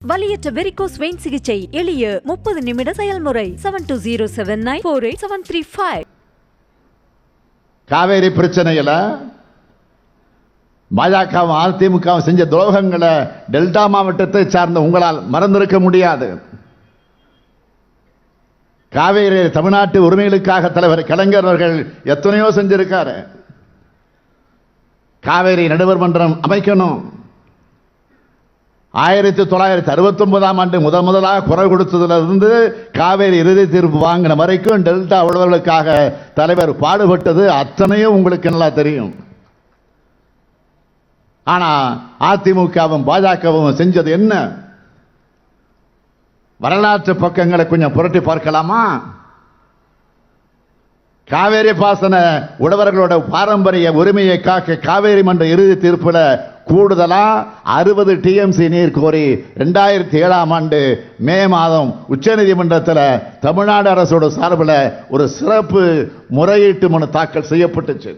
வலியற்ற varicose vein சிகிச்சை எளிய 30 நிமிட செயல்முறை. 7207948735. காவேரி பிரச்சனையில பாஜகவும் அதிமுகவும் செஞ்ச துரோகங்களை டெல்டா மாவட்டத்தை சார்ந்த உங்களால் மறந்திருக்க முடியாது. காவேரி தமிழ்நாட்டு உரிமைகளுக்காக தலைவர் கலைஞர் அவர்கள் எத்தனையோ செஞ்சிருக்காரு. காவேரி நடுவர் மன்றம் அமைக்கணும். 1969ஆம் ஆண்டு முதலாக குரல் கொடுத்ததிலிருந்து காவேரி இறுதி தீர்ப்பு வாங்கின வரைக்கும் டெல்டா உழவர்களுக்காக தலைவர் பாடுபட்டது அத்தனையும் உங்களுக்கு நல்லா தெரியும். ஆனா அதிமுகவும் பாஜகவும் செஞ்சது என்ன? வரலாற்று பக்கங்களை கொஞ்சம் புரட்டி பார்க்கலாமா? காவேரி பாசன உழவர்களோட பாரம்பரிய உரிமையை காக்க காவேரி மன்ற இறுதி தீர்ப்புல கூடுதலா 60 டிஎம்சி நீர் கோரி 2007ஆம் ஆண்டு மே மாதம் உச்சநீதிமன்றத்தில் தமிழ்நாடு அரசோட சார்பில் ஒரு சிறப்பு முறையீட்டு மனு தாக்கல் செய்யப்பட்டுச்சு.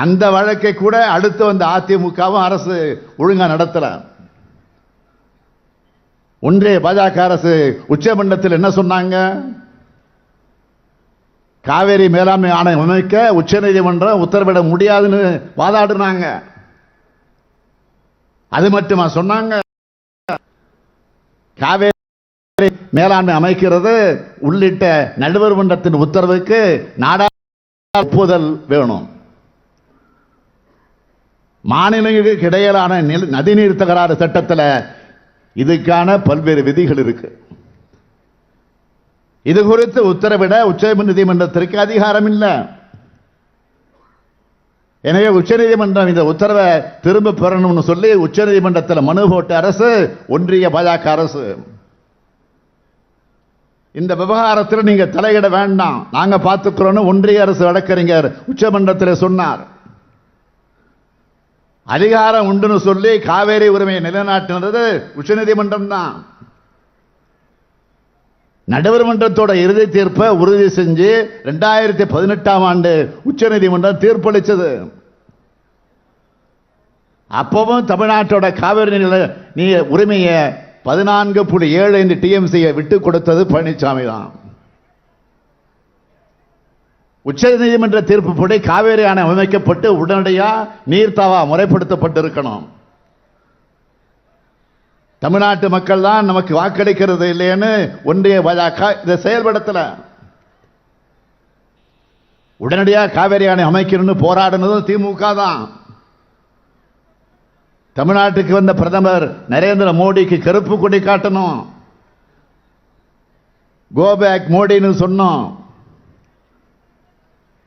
அந்த வழக்கை கூட அடுத்து வந்த அதிமுகவும் அரசு ஒழுங்கா நடத்தல. ஒன்றிய பாஜக அரசு உச்சமன்றத்தில் என்ன சொன்னாங்க? காவேரி மேலாண்மை ஆணையம் அமைக்க உச்சநீதிமன்றம் உத்தரவிட முடியாதுன்னு வாதாடினாங்க. அது மட்டுமா சொன்னாங்க? காவேரி மேலாண்மை அமைக்கிறது உள்ளிட்ட நடுவர் மன்றத்தின் உத்தரவுக்கு நாடாளுமன்ற ஒப்புதல் வேணும். மாநிலங்களுக்கு இடையிலான நதிநீர் தகராறு சட்டத்தில் இதுக்கான பல்வேறு விதிகள் இருக்கு. இது குறித்து உத்தரவிட உச்சநீதிமன்றத்திற்கு அதிகாரம் இல்லை. எனவே உச்சநீதிமன்றம் இந்த உத்தரவை திரும்ப பெறணும்னு சொல்லி உச்சநீதிமன்றத்தில் மனு போட்ட அரசு ஒன்றிய பாஜக அரசு. இந்த விவகாரத்தில் நீங்க தலையிட வேண்டாம், நாங்க பார்த்துக்கிறோம் ஒன்றிய அரசு வழக்கறிஞர் உச்சமன்றத்தில் சொன்னார். அதிகாரம் உண்டுன்னு சொல்லி காவேரி உரிமையை நிலைநாட்டினது உச்சநீதிமன்றம் தான். நடுவர் மன்றத்தோட இறுதி தீர்ப்பை உறுதி செஞ்சு 2018ஆம் ஆண்டு உச்சநீதிமன்றம் தீர்ப்பளித்தது. அப்பவும் தமிழ்நாட்டோட காவிரி உரிமையை 14.75 டிஎம்சியை விட்டு கொடுத்தது பழனிசாமி தான். உச்சநீதிமன்ற தீர்ப்புப்படி காவேரி அணை அமைக்கப்பட்டு உடனடியாக நீர்த்தாவா முறைப்படுத்தப்பட்டிருக்கணும். தமிழ்நாட்டு மக்கள் தான் நமக்கு வாக்களிக்கிறது இல்லைன்னு ஒன்றிய பாஜக இதை செயல்படுத்தல. உடனடியாக காவேரி அணை அமைக்கணும்னு போராடினதும் திமுக தான். தமிழ்நாட்டுக்கு வந்த பிரதமர் நரேந்திர மோடிக்கு கருப்பு கொடி காட்டணும், கோ பேக் மோடின்னு சொன்னோம்.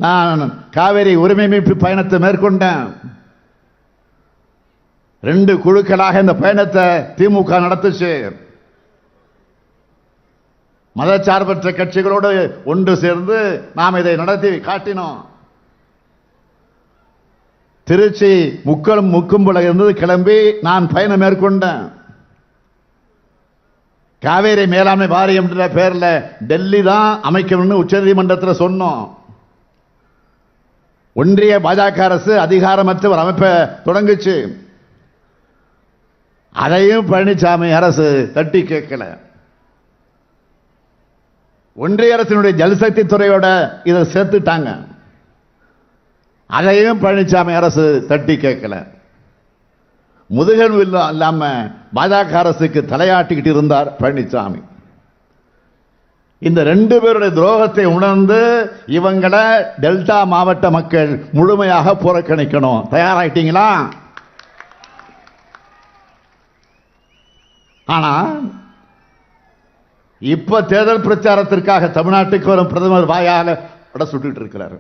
நான் காவேரி உரிமை மீட்பு பயணத்தை மேற்கொண்டேன். 2 குழுக்களாக இந்த பயணத்தை திமுக நடத்துச்சு. மதச்சார்பற்ற கட்சிகளோடு ஒன்று சேர்ந்து நாம் இதை நடத்தி காட்டினோம். திருச்சி முக்கும்புல இருந்து கிளம்பி நான் பயணம் மேற்கொண்டேன். காவேரி மேலாண்மை வாரியம் என்ற பெயரில் டெல்லி தான் அமைக்கணும்னு உச்சநீதிமன்றத்தில் சொன்னோம். ஒன்றிய பாஜக அரசு அதிகாரமற்ற ஒரு அமைப்பை தொடங்குச்சு. அதையும் பழனிசாமி அரசு தட்டி கேட்கல. ஒன்றிய அரசினுடைய ஜல்சக்தி துறையோட இதை சேர்த்துட்டாங்க. அதையும் பழனிசாமி அரசு தட்டி கேட்கல. முதுகன் இல்லாம பாஜக அரசுக்கு தலையாட்டிக்கிட்டு இருந்தார் பழனிசாமி. இந்த 2 பேருடைய துரோகத்தை உணர்ந்து இவங்களை டெல்டா மாவட்ட மக்கள் முழுமையாக புறக்கணிக்கணும். தயாராயிட்டீங்களா? ஆனா இப்ப தேர்தல் பிரச்சாரத்திற்காக தமிழ்நாட்டுக்கு வரும் பிரதமர் வாயால வட சுட்டு இருக்கிறார்.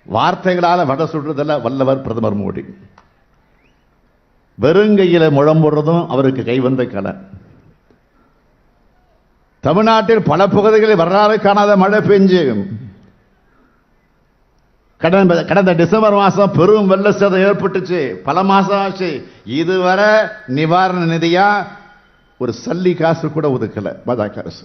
வார்த்தைகளால வட சுடுறதில் வல்லவர் பிரதமர் மோடி. வெறுங்கையில முழம்புறதும் அவருக்கு கைவந்த கலை. தமிழ்நாட்டில் பல பகுதிகளில் வரலாறு காணாத மழை பெஞ்சு கடந்த டிசம்பர் மாதம் பெரும் வெள்ள சேதம் ஏற்பட்டுச்சு. பல மாசம் ஆச்சு. இதுவரை நிவாரண நிதியா ஒரு சல்லி காசு கூட ஒதுக்கல பாஜக அரசு.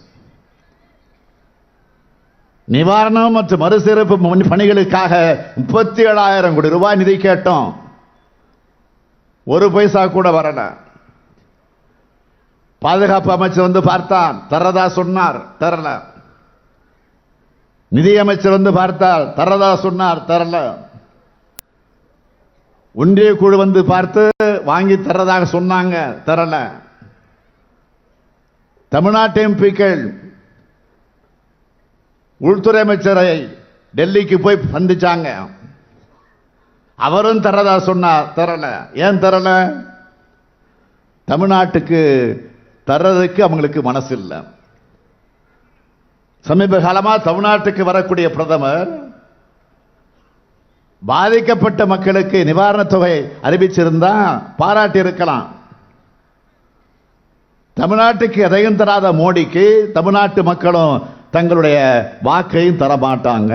நிவாரணம் மற்றும் மறுசீரமைப்பு பணிகளுக்காக 37,000 கோடி ரூபாய் நிதி கேட்டோம். ஒரு பைசா கூட வரல. பாதுகாப்பு அமைச்சர் வந்து பார்த்தார், தரதா சொன்னார், தரல. நிதியமைச்சர் வந்து பார்த்தார், தரதா சொன்னார், தரல. ஒன்றிய குழு வந்து பார்த்து வாங்கி தரதாக சொன்னாங்க, தரல. தமிழ்நாட்டு எம்பிக்கள் உள்துறை அமைச்சரை டெல்லிக்கு போய் சந்திச்சாங்க, அவரும் தரதா சொன்னார், தரல. ஏன் தரல? தமிழ்நாட்டுக்கு தர்றதுக்கு அவங்களுக்கு மனசு இல்லை. சமீப காலமா தமிழ்நாட்டுக்கு வரக்கூடிய பிரதமர் பாதிக்கப்பட்ட மக்களுக்கு நிவாரணத் தொகை அறிவிச்சிருந்தா பாராட்டி இருக்கலாம். தமிழ்நாட்டுக்கு எதையும் தராத மோடிக்கு தமிழ்நாட்டு மக்களும் தங்களுடைய வாக்கையும் தரமாட்டாங்க.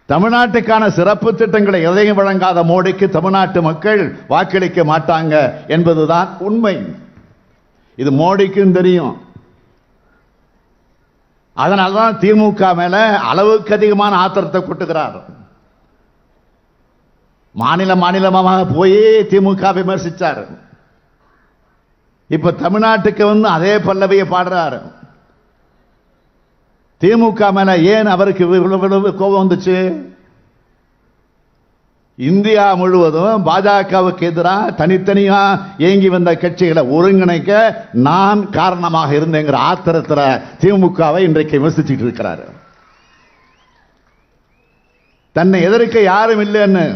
தமிழ்நாட்டுக்கான சிறப்பு திட்டங்களை எதையும் வழங்காத மோடிக்கு தமிழ்நாட்டு மக்கள் வாக்களிக்க மாட்டாங்க என்பதுதான் உண்மை. இது மோடிக்கும் தெரியும். அதனால்தான் திமுக மேல அளவுக்கு அதிகமான ஆத்திரத்தை கொட்டுகிறார். மாநிலமாக போய் திமுக விமர்சிச்சார். இப்ப தமிழ்நாட்டுக்கு வந்து அதே பல்லவியை பாடுறாரு. திமுக மேல ஏன் அவருக்கு கோபம் வந்துச்சு? இந்தியா முழுவதும் பாஜகவுக்கு எதிராக தனித்தனியா இயங்கி வந்த கட்சிகளை ஒருங்கிணைக்க நான் காரணமாக இருந்தேங்கிற ஆத்திரத்தில் திமுகவை இன்றைக்கு விமர்சிச்சுட்டு இருக்கிறார். தன்னை எதிர்க்க யாரும் இல்லைன்னு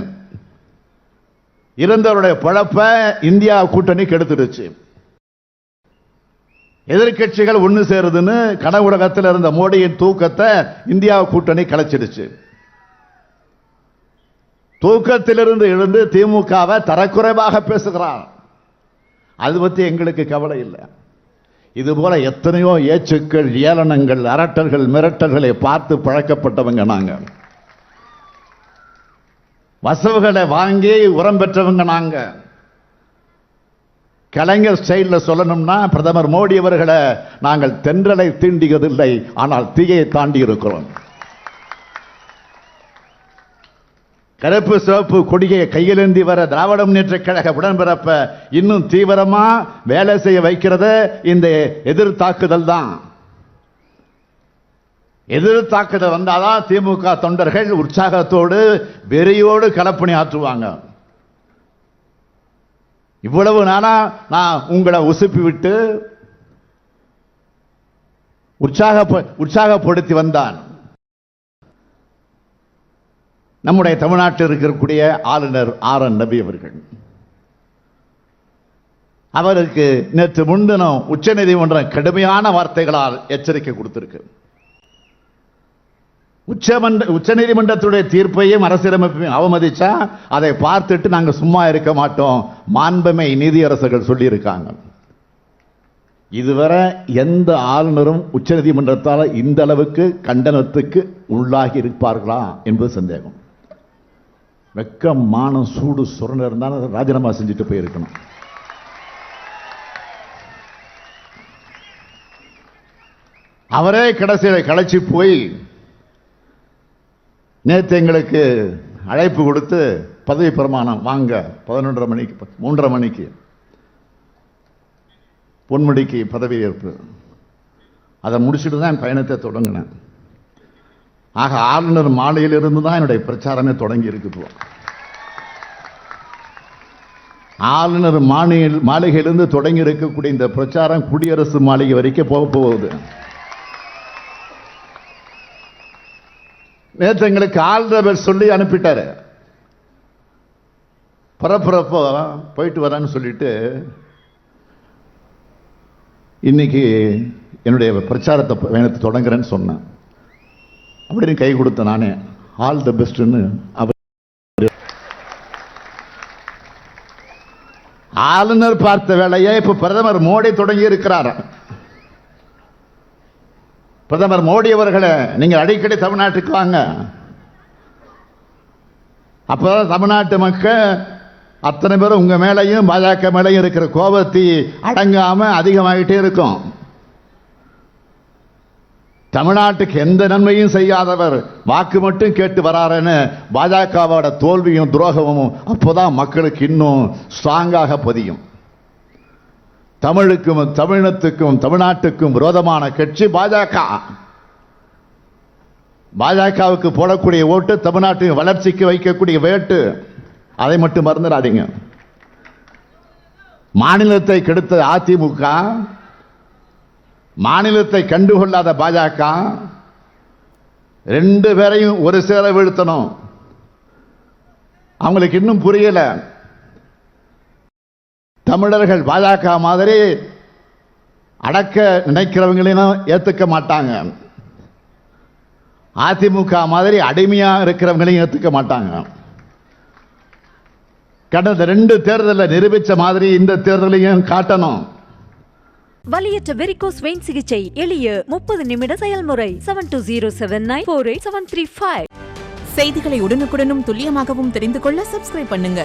இருந்தவருடைய பழப்ப இந்தியா கூட்டணி கெடுத்துடுச்சு. எதிர்கட்சிகள் ஒன்று சேருதுன்னு கனவுலகத்தில் இருந்த மோடியின் தூக்கத்தை இந்தியா கூட்டணி கலைச்சிடுச்சு. தூக்கத்திலிருந்து எழுந்து திமுகவை தரக்குறைவாக பேசுகிறார். அது பற்றி எங்களுக்கு கவலை இல்லை. இதுபோல எத்தனையோ ஏச்சுக்கள், ஏளனங்கள், அரட்டல்கள், மிரட்டல்களை பார்த்து பழக்கப்பட்டவங்க நாங்க. வசவுகளை வாங்கி உரம் பெற்றவங்க நாங்க. கலைஞர் ஸ்டைல்ல சொல்லணும்னா பிரதமர் மோடி அவர்களை நாங்கள் தென்றலை தீண்டியதில்லை, ஆனால் தீயை தாண்டி இருக்கிறோம். கருப்பு சிவப்பு கொடியை கையிலேந்தி வர திராவிட முன்னேற்ற கழக உடன்பிறப்ப இன்னும் தீவிரமா வேலை செய்ய வைக்கிறது இந்த எதிர் தாக்குதல் தான். எதிர் தாக்குதல் வந்தாதான் திமுக தொண்டர்கள் உற்சாகத்தோடு வெறியோடு களப்பணி ஆற்றுவாங்க. இவ்வளவு நாளா நான் உங்களை உசுப்பி விட்டு உற்சாகப்படுத்தி வந்தான். நம்முடைய தமிழ்நாட்டில் இருக்கக்கூடிய ஆளுநர் ஆர்.என். ரவி அவர்கள், அவருக்கு நேற்று முன்தினம் உச்சநீதிமன்றம் கடுமையான வார்த்தைகளால் எச்சரிக்கை கொடுத்திருக்கு. உச்சநீதிமன்றத்துடைய தீர்ப்பையும் அரசியலமைப்பையும் அவமதிச்சா அதை பார்த்துட்டு நாங்க சும்மா இருக்க மாட்டோம், மாண்புமை நீதியரசர்கள் சொல்லி இருக்காங்க. இதுவரை எந்த ஆளுநரும் உச்சநீதிமன்றத்தால் இந்த அளவுக்கு கண்டனத்துக்கு உள்ளாகி இருப்பார்களா என்பது சந்தேகம். வெக்கம், மானம், சூடு சுரண்ட இருந்தாலும் ராஜினாமா செஞ்சுட்டு போயிருக்கணும். அவரே கடைசியில் களைச்சி போய் நேற்று எங்களுக்கு அழைப்பு கொடுத்து பதவி பிரமாணம் வாங்க 11:30 மணிக்கு 3:30 மணிக்கு பொன்முடிக்கு பதவி ஏற்பு, அதை முடிச்சுட்டு தான் என் பயணத்தை தொடங்கினேன். ஆக ஆளுநர் மாளிகையிலிருந்து தான் என்னுடைய பிரச்சாரமே தொடங்கி இருக்குது. ஆளுநர் மாளிகையிலிருந்து தொடங்கி இருக்கக்கூடிய இந்த பிரச்சாரம் குடியரசு மாளிகை வரைக்கும் போக போகுது. நேற்று எங்களுக்கு ஆளுநர் சொல்லி அனுப்பிட்டாரு. பரப்புறப்போ போயிட்டு வரேன்னு சொல்லிட்டு இன்னைக்கு என்னுடைய பிரச்சாரத்தை பயணத்தை தொடங்குறேன்னு சொன்னேன். அப்படின்னு கை கொடுத்த நானே ஆல் தி பெஸ்ட்னு ஆளுநர் பார்த்த வேலையை இப்ப பிரதமர் மோடி தொடங்கி இருக்கிறார். பிரதமர் மோடி அவர்களை நீங்கள் அடிக்கடி தமிழ்நாட்டுக்கு வாங்க, அப்பதான் தமிழ்நாட்டு மக்கள் அத்தனை பேரும் உங்க மேலையும் பாஜக மேலையும் இருக்கிற கோபத்தை அடங்காம அதிகமாகிட்டே இருக்கும். தமிழ்நாட்டுக்கு எந்த நன்மையும் செய்யாதவர் வாக்கு மட்டும் கேட்டு வராருன்னு பாஜகவோட தோல்வியும் துரோகமும் அப்போதான் மக்களுக்கு இன்னும் ஸ்ட்ராங்காக பதியும். தமிழுக்கும் தமிழினத்துக்கும் தமிழ்நாட்டுக்கும் விரோதமான கட்சி பாஜக. பாஜகவுக்கு போடக்கூடிய ஓட்டு தமிழ்நாட்டின் வளர்ச்சிக்கு வைக்கக்கூடிய வேட்டு. அதை மட்டும் மறந்துடாதீங்க. மாநிலத்தை கெடுத்த அதிமுக, மாநிலத்தை கண்டுகொள்ளாத பாஜக, ரெண்டு பேரையும் ஒரு சேர வீழ்த்தணும். அவங்களுக்கு இன்னும் புரியல. தமிழர்கள் பாஜக மாதிரி அடக்க நினைக்கிறவங்களையும் ஏத்துக்க மாட்டாங்க. அதிமுக மாதிரி அடிமையா இருக்கிறவங்களையும் ஏத்துக்க மாட்டாங்க. கடந்த 2 தேர்தலில் நிரூபிச்ச மாதிரி இந்த தேர்தலையும் காட்டணும். வலியற்ற வெரிகோஸ் வெயின் சிகிச்சை எளிய 30 நிமிட செயல்முறை. 7207948735. செய்திகளை உடனுக்குடனும் துல்லியமாகவும் தெரிந்து கொள்ள சப்ஸ்கிரைப் பண்ணுங்க.